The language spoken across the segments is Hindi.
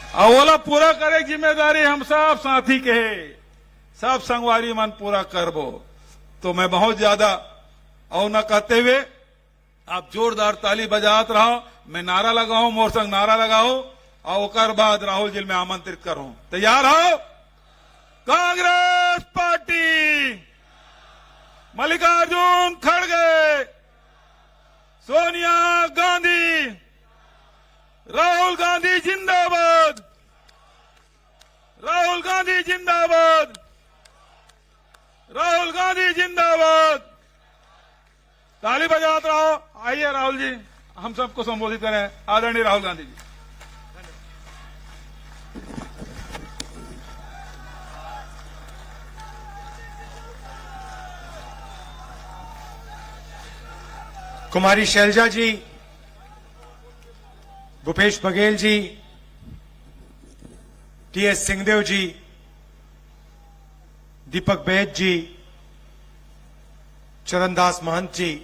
अवला पूरा करे जिम्मेदारी हम सब साथी के है, सब संगवारी मन पूरा करबो। तो मैं बहुत ज्यादा और न कहते हुए आप जोरदार ताली बजात रहो, मैं नारा लगाऊं, मोर संग नारा लगाओ और ओकर बाद राहुल जी में आमंत्रित करूं। तैयार हो? कांग्रेस पार्टी, मल्लिकार्जुन खड़गे, सोनिया गांधी, राहुल गांधी जिंदाबाद, राहुल गांधी जिंदाबाद, राहुल गांधी जिंदाबाद। ताली बजाते रहो। आइए राहुल जी, हम सबको संबोधित करें। आदरणीय राहुल गांधी जी। कुमारी शैलजा जी, भूपेश बघेल जी, टीएस सिंहदेव जी, दीपक बैद जी, चरणदास महंत जी,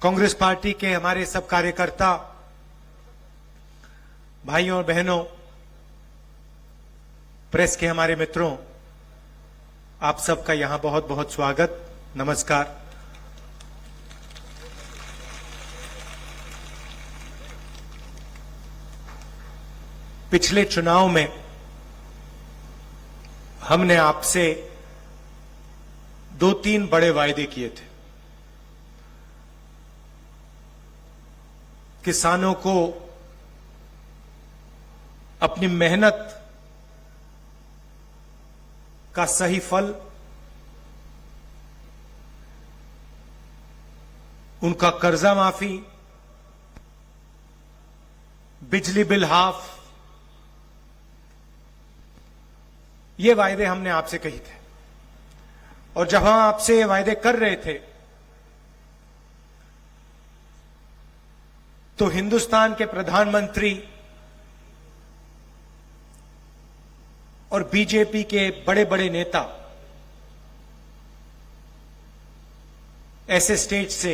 कांग्रेस पार्टी के हमारे सब कार्यकर्ता, भाइयों और बहनों, प्रेस के हमारे मित्रों, आप सबका यहां बहुत बहुत स्वागत, नमस्कार। पिछले चुनाव में हमने आपसे 2-3 बड़े वायदे किए थे। किसानों को अपनी मेहनत का सही फल, उनका कर्जा माफी, बिजली बिल हाफ, ये वायदे हमने आपसे कही थे। और जब हम आपसे ये वायदे कर रहे थे तो हिंदुस्तान के प्रधानमंत्री और बीजेपी के बड़े बड़े नेता ऐसे स्टेज से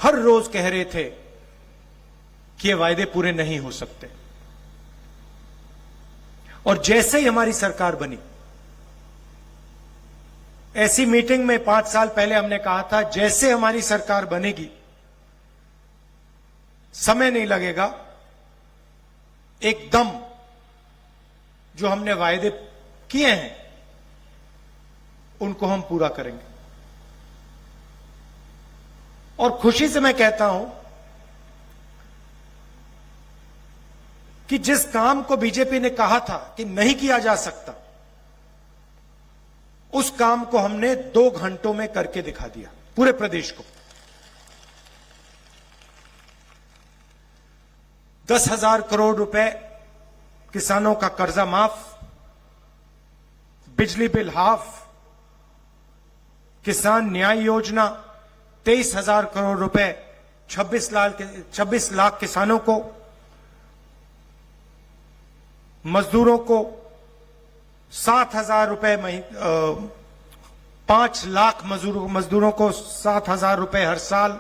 हर रोज कह रहे थे कि ये वायदे पूरे नहीं हो सकते। और जैसे ही हमारी सरकार बनी, ऐसी मीटिंग में 5 साल पहले हमने कहा था, जैसे हमारी सरकार बनेगी, समय नहीं लगेगा, एकदम जो हमने वायदे किए हैं उनको हम पूरा करेंगे। और खुशी से मैं कहता हूं कि जिस काम को बीजेपी ने कहा था कि नहीं किया जा सकता, उस काम को हमने 2 घंटों में करके दिखा दिया पूरे प्रदेश को। 10,000 करोड़ रुपए किसानों का कर्जा माफ, बिजली बिल हाफ, किसान न्याय योजना 23,000 करोड़ रुपए 26 लाख किसानों को, मजदूरों को 7,000 रुपए, 5 लाख मजदूरों को 7,000 रुपए हर साल,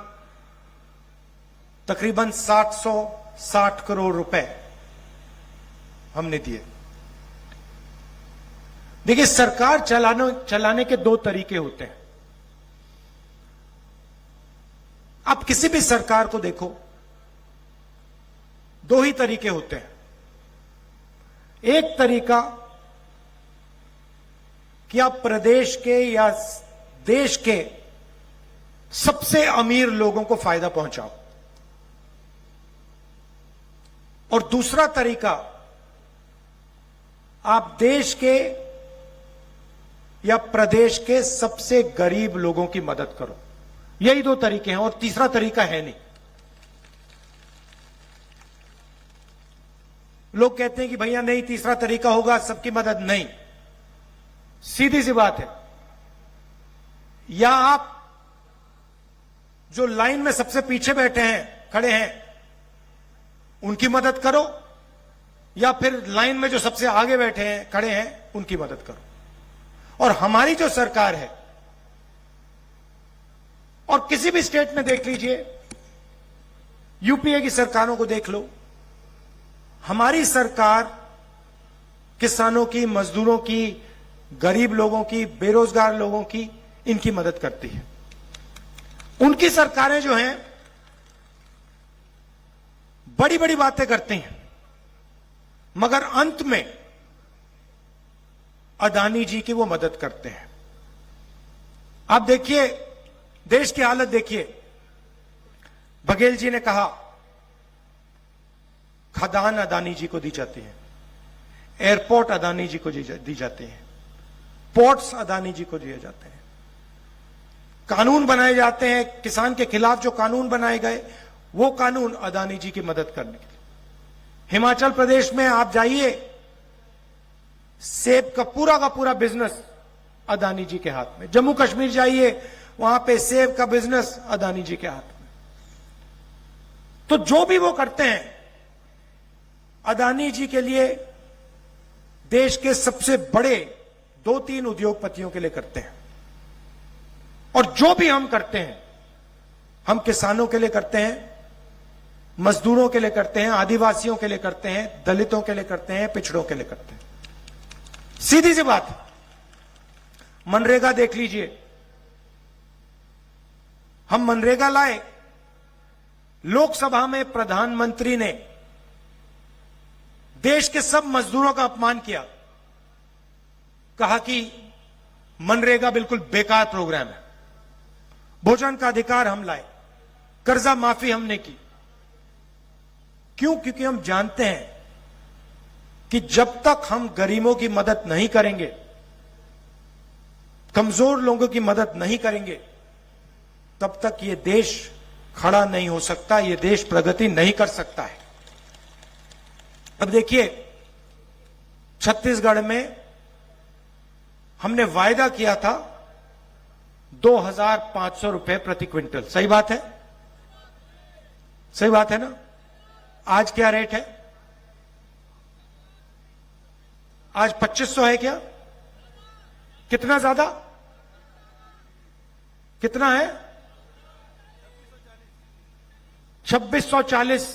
तकरीबन 760 करोड़ रुपए हमने दिए। देखिए, सरकार चलाने के 2 तरीके होते हैं। आप किसी भी सरकार को देखो, 2 ही तरीके होते हैं। एक तरीका कि आप प्रदेश के या देश के सबसे अमीर लोगों को फायदा पहुंचाओ, और दूसरा तरीका आप देश के या प्रदेश के सबसे गरीब लोगों की मदद करो। यही 2 तरीके हैं, और तीसरा तरीका है नहीं। लोग कहते हैं कि भैया नहीं, तीसरा तरीका होगा सबकी मदद। नहीं, सीधी सी बात है, या आप जो लाइन में सबसे पीछे बैठे हैं, खड़े हैं, उनकी मदद करो, या फिर लाइन में जो सबसे आगे बैठे हैं, खड़े हैं, उनकी मदद करो। और हमारी जो सरकार है, और किसी भी स्टेट में देख लीजिए, यूपीए की सरकारों को देख लो, हमारी सरकार किसानों की, मजदूरों की, गरीब लोगों की, बेरोजगार लोगों की, इनकी मदद करती है। उनकी सरकारें जो हैं बड़ी बड़ी बातें करती हैं, मगर अंत में अदानी जी की वो मदद करते हैं। आप देखिए, देश की हालत देखिए। बघेल जी ने कहा खदान अदानी जी को दी जाती है, एयरपोर्ट अदानी जी को दी जाती है, पोर्ट्स अदानी जी को दिए जाते हैं, कानून बनाए जाते हैं। किसान के खिलाफ जो कानून बनाए गए वो कानून अदानी जी की मदद करने के लिए। हिमाचल प्रदेश में आप जाइए, सेब का पूरा बिजनेस अदानी जी के हाथ में। जम्मू कश्मीर जाइए, वहां पे सेब का बिजनेस अदानी जी के हाथ में। तो जो भी वो करते हैं अदानी जी के लिए, देश के सबसे बड़े 2-3 उद्योगपतियों के लिए करते हैं। और जो भी हम करते हैं, हम किसानों के लिए करते हैं, मजदूरों के लिए करते हैं, आदिवासियों के लिए करते हैं, दलितों के लिए करते हैं, पिछड़ों के लिए करते हैं। सीधी सी बात। मनरेगा देख लीजिए, हम मनरेगा लाए, लोकसभा में प्रधानमंत्री ने देश के सब मजदूरों का अपमान किया, कहा कि मनरेगा बिल्कुल बेकार प्रोग्राम है। भोजन का अधिकार हम लाए, कर्जा माफी हमने की। क्यों? क्योंकि हम जानते हैं कि जब तक हम गरीबों की मदद नहीं करेंगे, कमजोर लोगों की मदद नहीं करेंगे, तब तक ये देश खड़ा नहीं हो सकता, ये देश प्रगति नहीं कर सकता है। अब देखिए, छत्तीसगढ़ में हमने वायदा किया था 2,500 रुपए प्रति क्विंटल। सही बात है? सही बात है ना? आज क्या रेट है? आज 2,500 है क्या? कितना ज्यादा? कितना है? 2,640।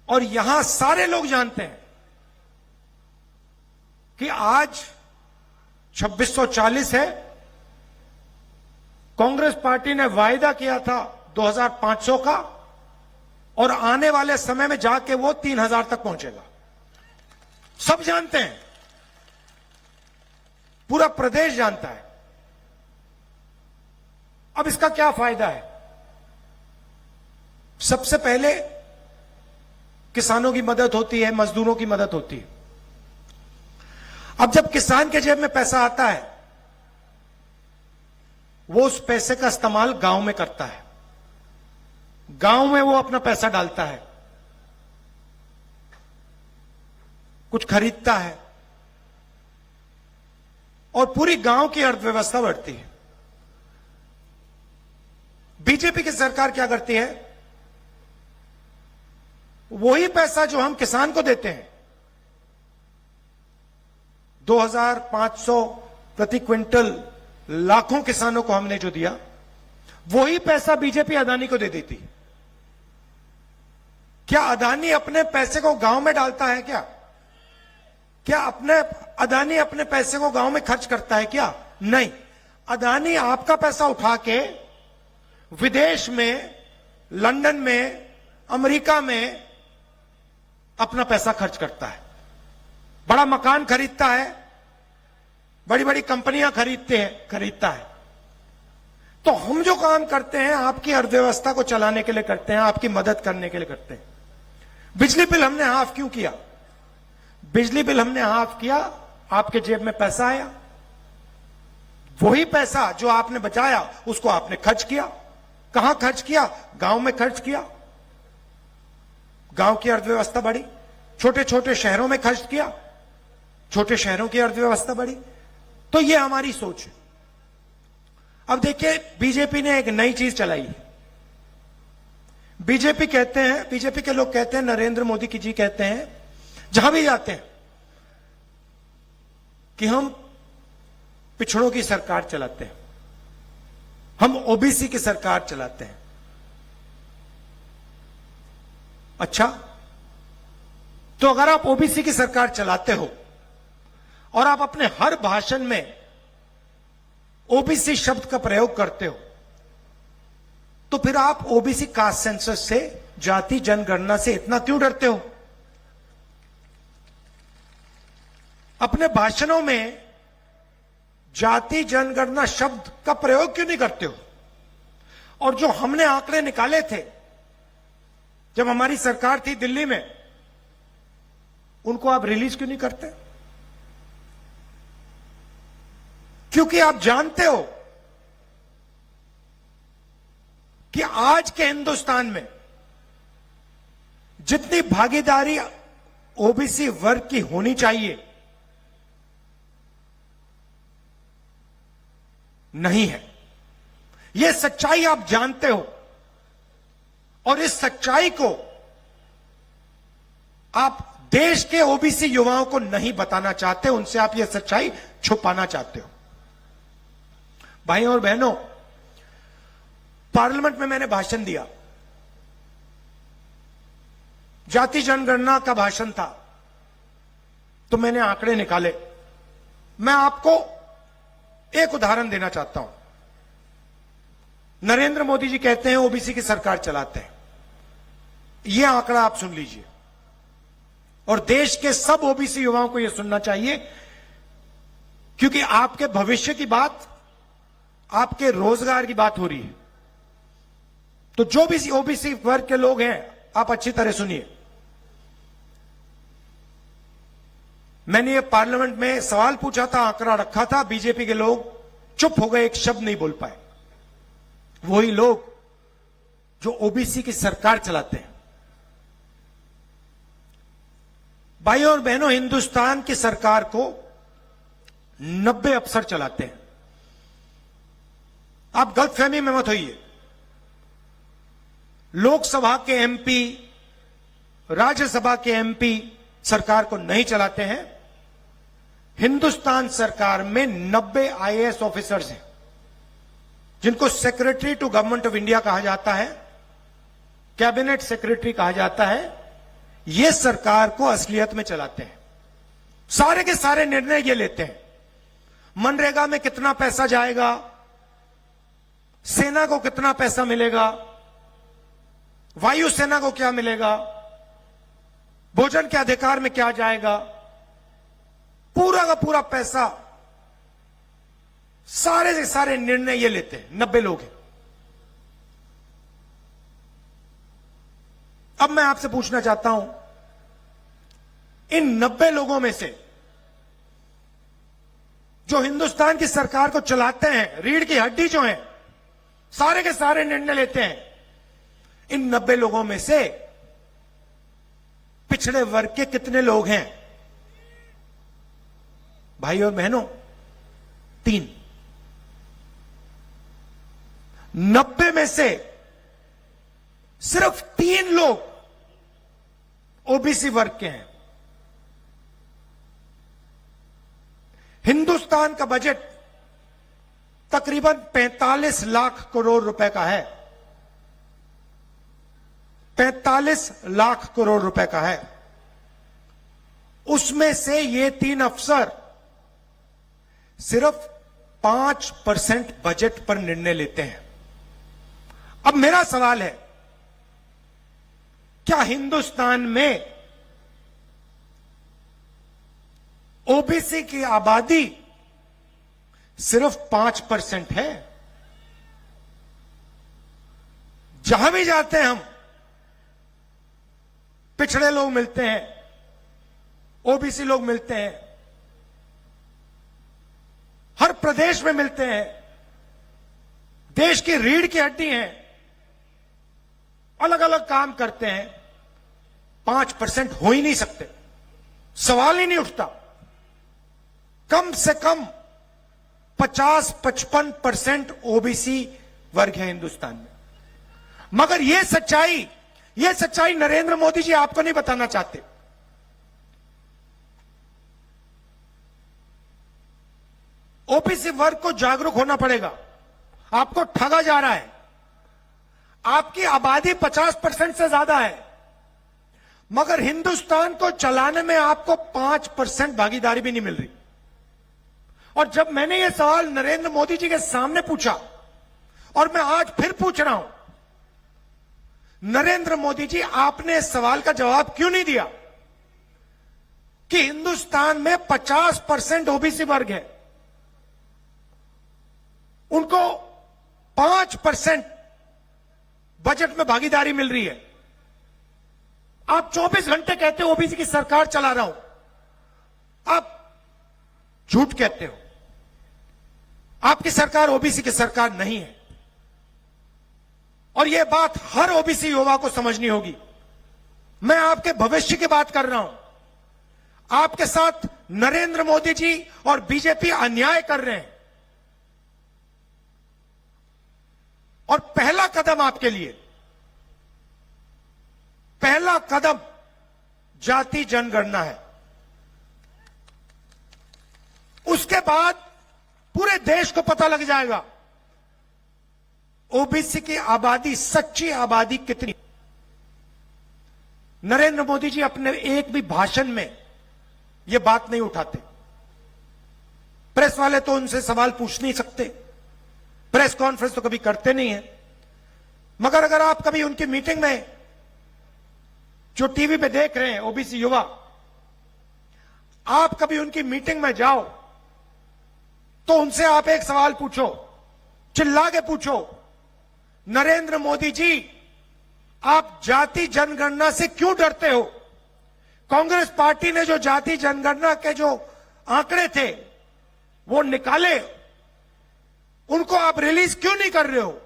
और यहां सारे लोग जानते हैं कि आज 2,640 है। कांग्रेस पार्टी ने वायदा किया था 2,500 का, और आने वाले समय में जाके वो 3,000 तक पहुंचेगा। सब जानते हैं, पूरा प्रदेश जानता है। अब इसका क्या फायदा है? सबसे पहले किसानों की मदद होती है, मजदूरों की मदद होती है। अब जब किसान के जेब में पैसा आता है, वो उस पैसे का इस्तेमाल गांव में करता है, गांव में वो अपना पैसा डालता है, कुछ खरीदता है, और पूरी गांव की अर्थव्यवस्था बढ़ती है। बीजेपी की सरकार क्या करती है? वही पैसा जो हम किसान को देते हैं, 2,500 प्रति क्विंटल लाखों किसानों को हमने जो दिया, वही पैसा बीजेपी अदानी को दे देती। क्या अदानी अपने पैसे को गांव में डालता है क्या? क्या अदानी अपने पैसे को गांव में खर्च करता है क्या? नहीं। अदानी आपका पैसा उठा के विदेश में, लंदन में, अमेरिका में अपना पैसा खर्च करता है, बड़ा मकान खरीदता है, बड़ी बड़ी कंपनियां खरीदता है। तो हम जो काम करते हैं आपकी अर्थव्यवस्था को चलाने के लिए करते हैं, आपकी मदद करने के लिए करते हैं। बिजली बिल हमने हाफ क्यों किया? बिजली बिल हमने हाफ किया, आपके जेब में पैसा आया, वही पैसा जो आपने बचाया उसको आपने खर्च किया। कहां खर्च किया? गांव में खर्च किया, गांव की अर्थव्यवस्था बढ़ी। छोटे छोटे शहरों में खर्च किया, छोटे शहरों की अर्थव्यवस्था बढ़ी। तो यह हमारी सोच है। अब देखिए, बीजेपी ने एक नई चीज चलाई है। बीजेपी के लोग कहते हैं, नरेंद्र मोदी जी कहते हैं, जहां भी जाते हैं, कि हम पिछड़ों की सरकार चलाते हैं, हम ओबीसी की सरकार चलाते हैं। अच्छा, तो अगर आप ओबीसी की सरकार चलाते हो और आप अपने हर भाषण में ओबीसी शब्द का प्रयोग करते हो, तो फिर आप ओबीसी कास्ट सेंसस से, जाति जनगणना से इतना क्यों डरते हो? अपने भाषणों में जाति जनगणना शब्द का प्रयोग क्यों नहीं करते हो? और जो हमने आंकड़े निकाले थे जब हमारी सरकार थी दिल्ली में, उनको आप रिलीज क्यों नहीं करते? क्योंकि आप जानते हो कि आज के हिंदुस्तान में जितनी भागीदारी ओबीसी वर्ग की होनी चाहिए नहीं है। यह सच्चाई आप जानते हो और इस सच्चाई को आप देश के ओबीसी युवाओं को नहीं बताना चाहते, उनसे आप यह सच्चाई छुपाना चाहते हो। भाइयों और बहनों, पार्लियामेंट में मैंने भाषण दिया, जाति जनगणना का भाषण था, तो मैंने आंकड़े निकाले। मैं आपको एक उदाहरण देना चाहता हूं। नरेंद्र मोदी जी कहते हैं ओबीसी की सरकार चलाते हैं। यह आंकड़ा आप सुन लीजिए, और देश के सब ओबीसी युवाओं को यह सुनना चाहिए, क्योंकि आपके भविष्य की बात, आपके रोजगार की बात हो रही है। तो जो भी ओबीसी वर्ग के लोग हैं, आप अच्छी तरह सुनिए। मैंने ये पार्लियामेंट में सवाल पूछा था, आंकड़ा रखा था, बीजेपी के लोग चुप हो गए, एक शब्द नहीं बोल पाए। वही लोग जो ओबीसी की सरकार चलाते हैं। भाइयों और बहनों, हिंदुस्तान की सरकार को 90 अफसर चलाते हैं। आप गलतफहमी में मत होइए। लोकसभा के एमपी, राज्यसभा के एमपी सरकार को नहीं चलाते हैं। हिंदुस्तान सरकार में 90 आईएएस ऑफिसर्स हैं, जिनको secretary to government of India कहा जाता है, कैबिनेट सेक्रेटरी कहा जाता है। ये सरकार को असलियत में चलाते हैं। सारे के सारे निर्णय ये लेते हैं। मनरेगा में कितना पैसा जाएगा, सेना को कितना पैसा मिलेगा, वायुसेना को क्या मिलेगा, भोजन के अधिकार में क्या जाएगा, पूरा का पूरा पैसा, सारे से सारे निर्णय ये लेते हैं। 90 लोग हैं। अब मैं आपसे पूछना चाहता हूं, इन 90 लोगों में से जो हिंदुस्तान की सरकार को चलाते हैं, रीढ़ की हड्डी जो है, सारे के सारे निर्णय लेते हैं, इन 90 लोगों में से पिछड़े वर्ग के कितने लोग हैं? भाई और बहनों, 3। 90 में से सिर्फ 3 लोग ओबीसी वर्ग के हैं। हिंदुस्तान का बजट तकरीबन 45 लाख करोड़ रुपए का है। 45 लाख करोड़ रुपए का है। उसमें से ये 3 अफसर सिर्फ 5% बजट पर निर्णय लेते हैं। अब मेरा सवाल है, क्या हिंदुस्तान में ओबीसी की आबादी सिर्फ 5% है? जहां भी जाते हैं हम, पिछड़े लोग मिलते हैं, ओबीसी लोग मिलते हैं, हर प्रदेश में मिलते हैं। देश की रीढ़ की हड्डी हैं, अलग अलग काम करते हैं। 5% हो ही नहीं सकते, सवाल ही नहीं उठता। कम से कम 50-55% ओबीसी वर्ग है हिंदुस्तान में। मगर यह सच्चाई नरेंद्र मोदी जी आपको नहीं बताना चाहते। ओबीसी वर्ग को जागरूक होना पड़ेगा। आपको ठगा जा रहा है। आपकी आबादी 50% से ज्यादा है, मगर हिंदुस्तान को चलाने में आपको 5% भागीदारी भी नहीं मिल रही। और जब मैंने यह सवाल नरेंद्र मोदी जी के सामने पूछा, और मैं आज फिर पूछ रहा हूं, नरेंद्र मोदी जी, आपने इस सवाल का जवाब क्यों नहीं दिया कि हिंदुस्तान में 50% ओबीसी वर्ग है, उनको 5% बजट में भागीदारी मिल रही है। आप 24 घंटे कहते हो ओबीसी की सरकार चला रहा हूं, आप झूठ कहते हो। आपकी सरकार ओबीसी की सरकार नहीं है, और यह बात हर ओबीसी युवा को समझनी होगी। मैं आपके भविष्य की बात कर रहा हूं। आपके साथ नरेंद्र मोदी जी और बीजेपी अन्याय कर रहे हैं, और पहला कदम आपके लिए, पहला कदम जाति जनगणना है। उसके बाद पूरे देश को पता लग जाएगा ओबीसी की आबादी, सच्ची आबादी कितनी। नरेंद्र मोदी जी अपने एक भी भाषण में यह बात नहीं उठाते। प्रेस वाले तो उनसे सवाल पूछ नहीं सकते, प्रेस कॉन्फ्रेंस तो कभी करते नहीं है। मगर अगर आप कभी उनकी मीटिंग में, जो टीवी पे देख रहे हैं ओबीसी युवा, आप कभी उनकी मीटिंग में जाओ तो उनसे आप एक सवाल पूछो, चिल्ला के पूछो, नरेंद्र मोदी जी, आप जाति जनगणना से क्यों डरते हो? कांग्रेस पार्टी ने जो जाति जनगणना के जो आंकड़े थे वो निकाले, उनको आप रिलीज क्यों नहीं कर रहे हो?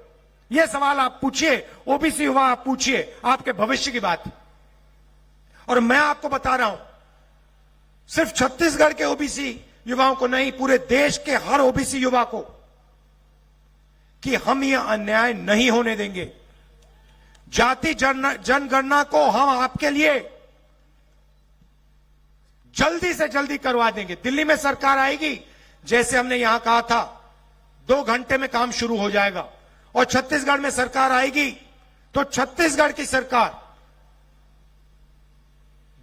यह सवाल आप पूछिए, ओबीसी युवा आप पूछिए, आपके भविष्य की बात। और मैं आपको बता रहा हूं, सिर्फ छत्तीसगढ़ के ओबीसी युवाओं को नहीं, पूरे देश के हर ओबीसी युवा को, कि हम यह अन्याय नहीं होने देंगे। जाति जनगणना को हम आपके लिए जल्दी से जल्दी करवा देंगे। दिल्ली में सरकार आएगी, जैसे हमने यहां कहा था, 2 घंटे में काम शुरू हो जाएगा। और छत्तीसगढ़ में सरकार आएगी तो छत्तीसगढ़ की सरकार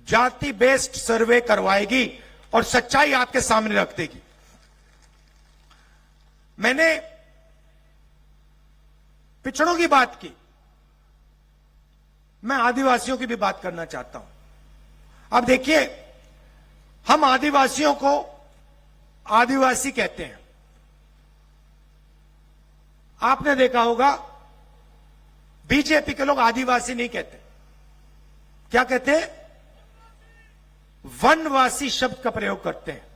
जाति बेस्ड सर्वे करवाएगी और सच्चाई आपके सामने रख देगी। मैंने पिछड़ों की बात की, मैं आदिवासियों की भी बात करना चाहता हूं। अब देखिए, हम आदिवासियों को आदिवासी कहते हैं। आपने देखा होगा, बीजेपी के लोग आदिवासी नहीं कहते, क्या कहते हैं? वनवासी शब्द का प्रयोग करते हैं।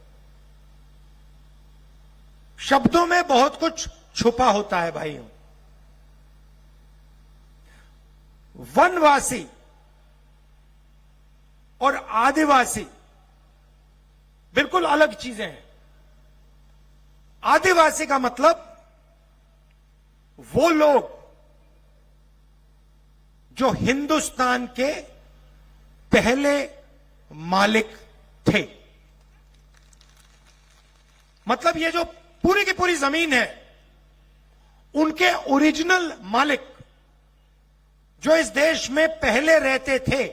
शब्दों में बहुत कुछ छुपा होता है भाइयों। वनवासी और आदिवासी बिल्कुल अलग चीजें हैं। आदिवासी का मतलब वो लोग जो हिंदुस्तान के पहले मालिक थे। मतलब ये जो पूरी की पूरी जमीन है, उनके ओरिजिनल मालिक जो इस देश में पहले रहते थे,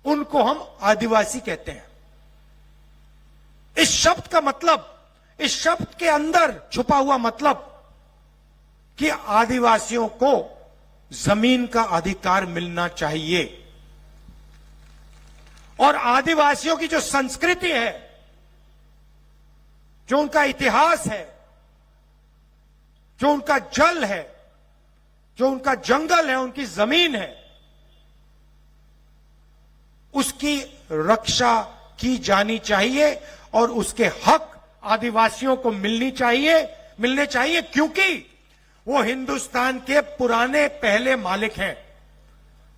उनको हम आदिवासी कहते हैं। इस शब्द का मतलब, इस शब्द के अंदर छुपा हुआ मतलब कि आदिवासियों को जमीन का अधिकार मिलना चाहिए। और आदिवासियों की जो संस्कृति है, जो उनका इतिहास है, जो उनका जल है, जो उनका जंगल है, उनकी जमीन है, उसकी रक्षा की जानी चाहिए और उसके हक आदिवासियों को मिलने चाहिए, क्योंकि वो हिंदुस्तान के पुराने पहले मालिक हैं।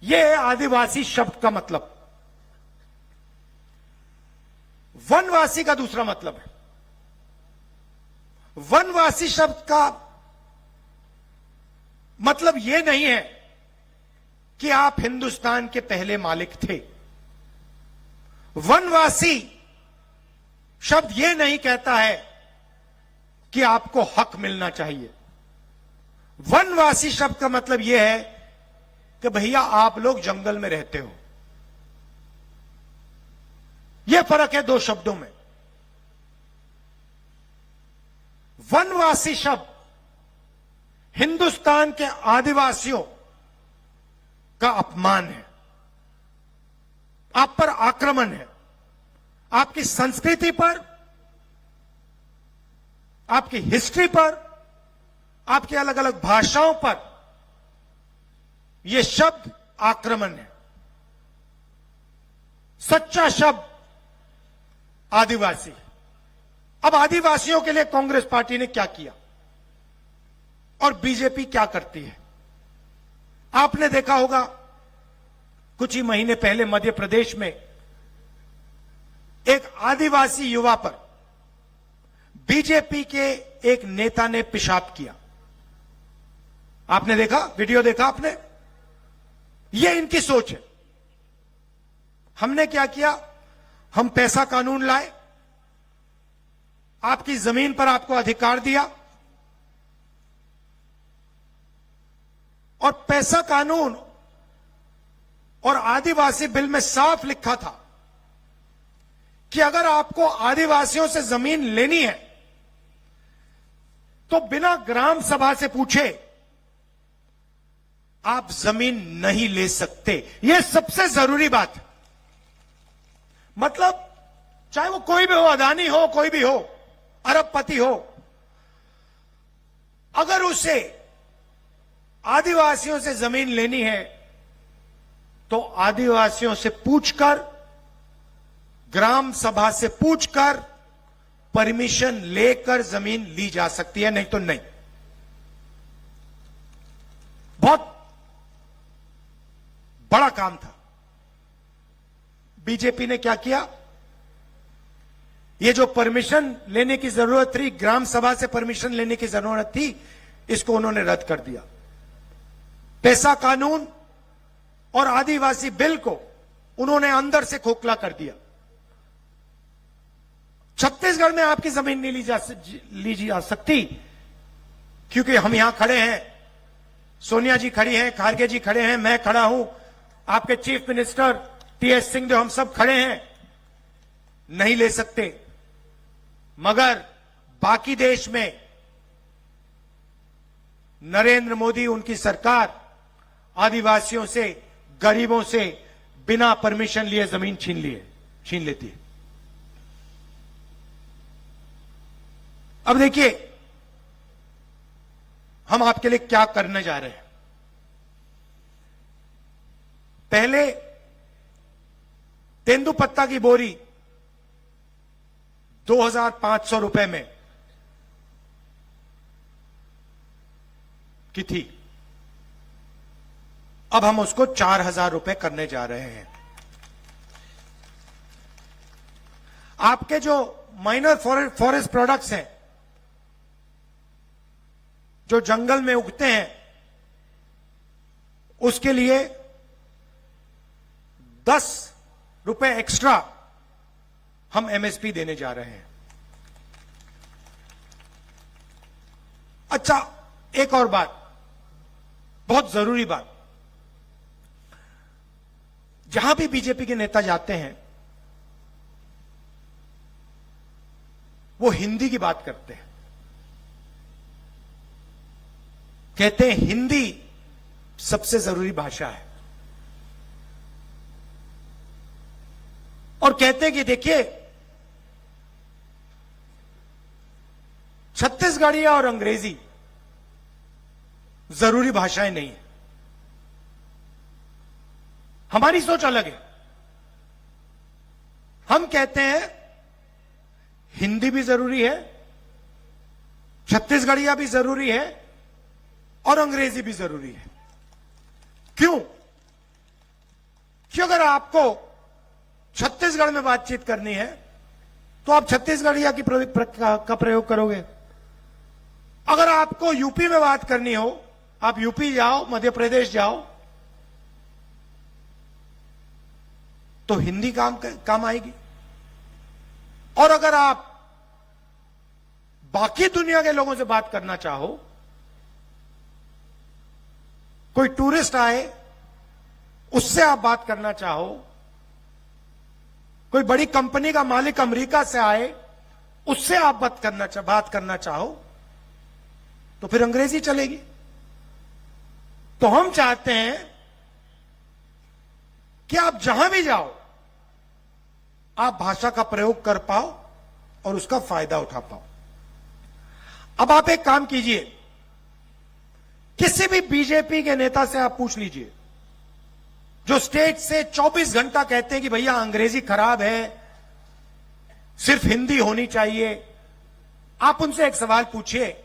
यह है आदिवासी शब्द का मतलब। वनवासी का दूसरा मतलब है। वनवासी शब्द का मतलब यह नहीं है कि आप हिंदुस्तान के पहले मालिक थे। वनवासी शब्द यह नहीं कहता है कि आपको हक मिलना चाहिए। आदिवासी शब्द का मतलब यह है कि भैया आप लोग जंगल में रहते हो। यह फर्क है दो शब्दों में। वनवासी शब्द हिंदुस्तान के आदिवासियों का अपमान है, आप पर आक्रमण है, आपकी संस्कृति पर, आपकी हिस्ट्री पर, आपकी अलग अलग भाषाओं पर यह शब्द आक्रमण है। सच्चा शब्द आदिवासी। अब आदिवासियों के लिए कांग्रेस पार्टी ने क्या किया और बीजेपी क्या करती है? आपने देखा होगा कुछ ही महीने पहले मध्य प्रदेश में एक आदिवासी युवा पर बीजेपी के एक नेता ने पेशाब किया। आपने देखा, वीडियो देखा आपने? यह इनकी सोच है। हमने क्या किया? हम पैसा कानून लाए, आपकी जमीन पर आपको अधिकार दिया, और पैसा कानून और आदिवासी बिल में साफ लिखा था कि अगर आपको आदिवासियों से जमीन लेनी है तो बिना ग्राम सभा से पूछे आप जमीन नहीं ले सकते। यह सबसे जरूरी बात है। मतलब चाहे वो कोई भी हो, अदानी हो, कोई भी हो, अरबपति हो, अगर उसे आदिवासियों से जमीन लेनी है तो आदिवासियों से पूछकर, ग्राम सभा से पूछकर परमिशन लेकर जमीन ली जा सकती है, नहीं तो नहीं। बहुत बड़ा काम था। बीजेपी ने क्या किया? ये जो परमिशन लेने की जरूरत थी, ग्राम सभा से परमिशन लेने की जरूरत थी, इसको उन्होंने रद्द कर दिया। पैसा कानून और आदिवासी बिल को उन्होंने अंदर से खोखला कर दिया। छत्तीसगढ़ में आपकी जमीन नहीं ली जा सकती, क्योंकि हम यहां खड़े हैं, सोनिया जी खड़ी हैं, खारगे जी खड़े हैं, मैं खड़ा हूं, आपके चीफ मिनिस्टर टीएस सिंह, जो हम सब खड़े हैं, नहीं ले सकते। मगर बाकी देश में नरेंद्र मोदी, उनकी सरकार आदिवासियों से, गरीबों से बिना परमिशन लिए जमीन छीन लेती है। अब देखिए हम आपके लिए क्या करने जा रहे हैं। पहले तेंदुपत्ता की बोरी 2,500 रुपए में की थी, अब हम उसको 4,000 रुपए करने जा रहे हैं। आपके जो माइनर फॉरेस्ट प्रोडक्ट्स हैं, जो जंगल में उगते हैं, उसके लिए 10 रुपए एक्स्ट्रा हम एमएसपी देने जा रहे हैं। अच्छा, एक और बात, बहुत जरूरी बात, जहां भी बीजेपी के नेता जाते हैं वो हिंदी की बात करते हैं, कहते हैं हिंदी सबसे जरूरी भाषा है, और कहते हैं कि देखिए छत्तीसगढ़िया और अंग्रेजी जरूरी भाषाएं नहीं है। हमारी सोच अलग है। हम कहते हैं हिंदी भी जरूरी है, छत्तीसगढ़िया भी जरूरी है, और अंग्रेजी भी जरूरी है। क्यों? कि अगर आपको छत्तीसगढ़ में बातचीत करनी है तो आप छत्तीसगढ़िया का प्रयोग करोगे। अगर आपको यूपी में बात करनी हो, आप यूपी जाओ, मध्य प्रदेश जाओ, तो हिंदी काम आएगी। और अगर आप बाकी दुनिया के लोगों से बात करना चाहो कोई टूरिस्ट आए उससे आप बात करना चाहो, कोई बड़ी कंपनी का मालिक अमेरिका से आए उससे आप बात करना चाहो, तो फिर अंग्रेजी चलेगी। तो हम चाहते हैं कि आप जहां भी जाओ आप भाषा का प्रयोग कर पाओ और उसका फायदा उठा पाओ। अब आप एक काम कीजिए, किसी भी बीजेपी के नेता से आप पूछ लीजिए जो स्टेट से 24 घंटा कहते हैं कि भैया अंग्रेजी खराब है, सिर्फ हिंदी होनी चाहिए। आप उनसे एक सवाल पूछिए,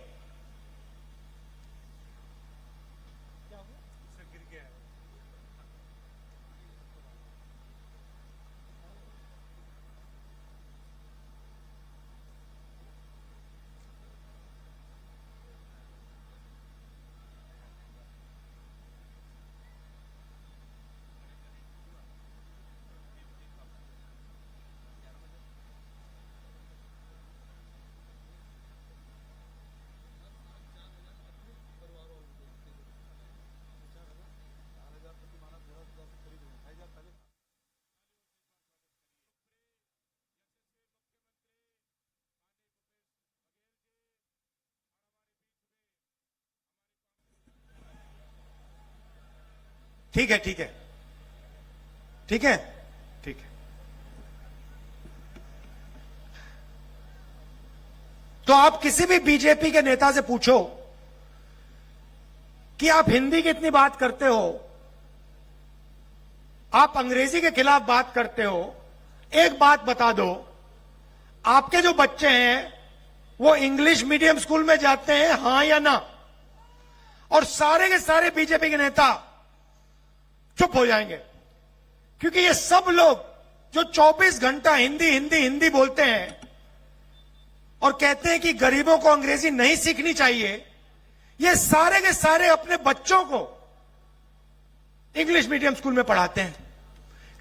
ठीक है ठीक है ठीक है ठीक है। तो आप किसी भी बीजेपी के नेता से पूछो कि आप हिंदी की इतनी बात करते हो, आप अंग्रेजी के खिलाफ बात करते हो, एक बात बता दो, आपके जो बच्चे हैं वो इंग्लिश मीडियम स्कूल में जाते हैं, हां या ना? और सारे के सारे बीजेपी के नेता चुप हो जाएंगे, क्योंकि ये सब लोग जो 24 घंटा हिंदी हिंदी हिंदी बोलते हैं और कहते हैं कि गरीबों को अंग्रेजी नहीं सीखनी चाहिए, ये सारे के सारे अपने बच्चों को इंग्लिश मीडियम स्कूल में पढ़ाते हैं,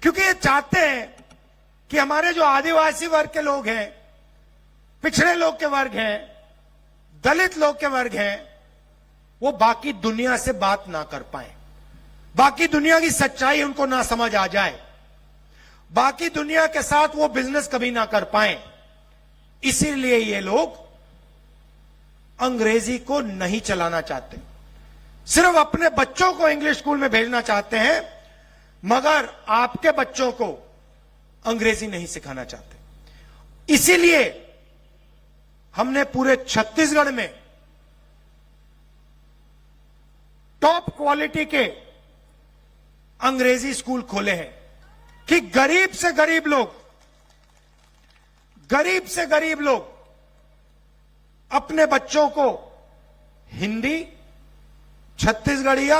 क्योंकि ये चाहते हैं कि हमारे जो आदिवासी वर्ग के लोग हैं, पिछड़े लोग के वर्ग हैं, दलित लोग के वर्ग हैं, वो बाकी दुनिया से बात ना कर पाए, बाकी दुनिया की सच्चाई उनको ना समझ आ जाए, बाकी दुनिया के साथ वो बिजनेस कभी ना कर पाए। इसीलिए ये लोग अंग्रेजी को नहीं चलाना चाहते, सिर्फ अपने बच्चों को इंग्लिश स्कूल में भेजना चाहते हैं, मगर आपके बच्चों को अंग्रेजी नहीं सिखाना चाहते। इसीलिए हमने पूरे छत्तीसगढ़ में टॉप क्वालिटी के अंग्रेजी स्कूल खोले हैं कि गरीब से गरीब लोग अपने बच्चों को हिंदी, छत्तीसगढ़िया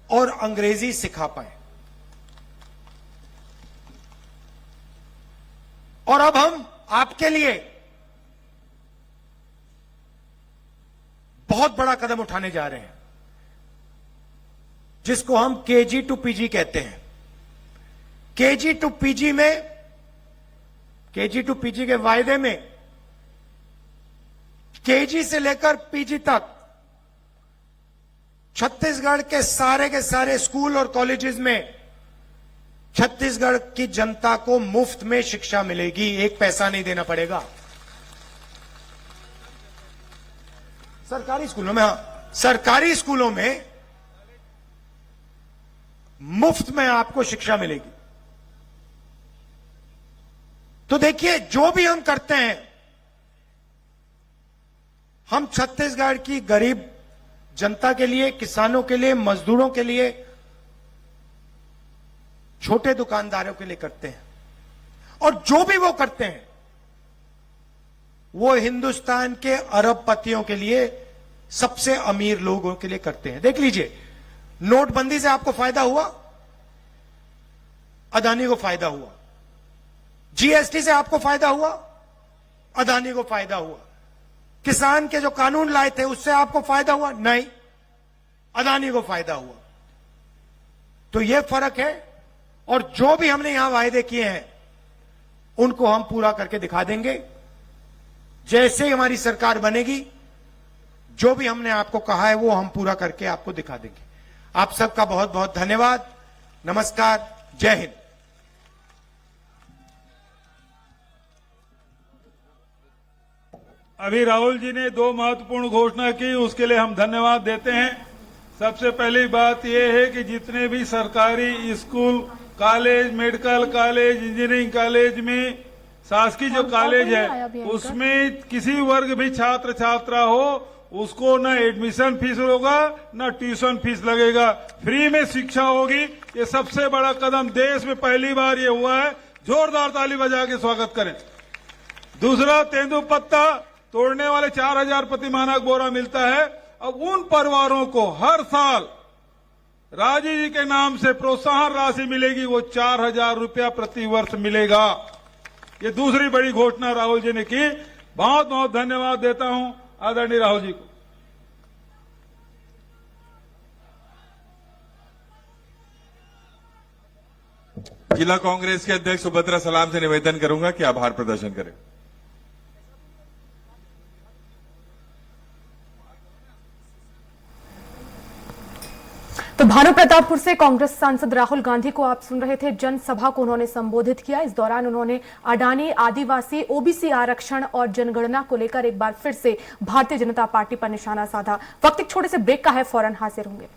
और अंग्रेजी सिखा पाए। और अब हम आपके लिए बहुत बड़ा कदम उठाने जा रहे हैं, जिसको हम केजी टू पीजी कहते हैं। केजी टू पीजी के वायदे में केजी से लेकर पीजी तक छत्तीसगढ़ के सारे स्कूल और कॉलेजेस में छत्तीसगढ़ की जनता को मुफ्त में शिक्षा मिलेगी, एक पैसा नहीं देना पड़ेगा। सरकारी स्कूलों में, हाँ, सरकारी स्कूलों में मुफ्त में आपको शिक्षा मिलेगी। तो देखिए, जो भी हम करते हैं, हम छत्तीसगढ़ की गरीब जनता के लिए, किसानों के लिए, मजदूरों के लिए, छोटे दुकानदारों के लिए करते हैं। और जो भी वो करते हैं वो हिंदुस्तान के अरबपतियों के लिए, सबसे अमीर लोगों के लिए करते हैं। देख लीजिए, नोटबंदी से आपको फायदा हुआ, अदानी को फायदा हुआ। जीएसटी से आपको फायदा हुआ, अदानी को फायदा हुआ। किसान के जो कानून लाए थे उससे आपको फायदा हुआ? नहीं, अदानी को फायदा हुआ। तो यह फर्क है। और जो भी हमने यहां वायदे किए हैं उनको हम पूरा करके दिखा देंगे। जैसे ही हमारी सरकार बनेगी, जो भी हमने आपको कहा है वो हम पूरा करके आपको दिखा देंगे। आप सबका बहुत बहुत धन्यवाद। नमस्कार, जय हिंद। अभी राहुल जी ने 2 महत्वपूर्ण घोषणा की, उसके लिए हम धन्यवाद देते हैं। सबसे पहली बात यह है कि जितने भी सरकारी school, college, medical college, engineering college में शासकीय जो कॉलेज है उसमें किसी वर्ग भी छात्र छात्रा हो उसको न एडमिशन फीस होगा न ट्यूशन फीस लगेगा, फ्री में शिक्षा होगी। ये सबसे बड़ा कदम देश में पहली बार ये हुआ है। जोरदार ताली बजा के स्वागत करें। दूसरा, तेंदुपत्ता तोड़ने वाले 4000 प्रति मानक बोरा मिलता है। अब उन परिवारों को हर साल राजी जी के नाम से प्रोत्साहन राशि मिलेगी, वो 4000 रुपया प्रति वर्ष मिलेगा। ये दूसरी बड़ी घोषणा राहुल जी ने की। बहुत बहुत धन्यवाद देता हूं आदरणीय राहुल जी को। जिला कांग्रेस के अध्यक्ष सुभद्रा सलाम से निवेदन करूंगा कि आभार प्रदर्शन करें। तो भानु प्रतापपुर से कांग्रेस सांसद राहुल गांधी को आप सुन रहे थे। जनसभा को उन्होंने संबोधित किया। इस दौरान उन्होंने अडानी, आदिवासी, ओबीसी आरक्षण और जनगणना को लेकर एक बार फिर से भारतीय जनता पार्टी पर निशाना साधा। वक्त एक छोटे से ब्रेक का है, फौरन हाजिर होंगे।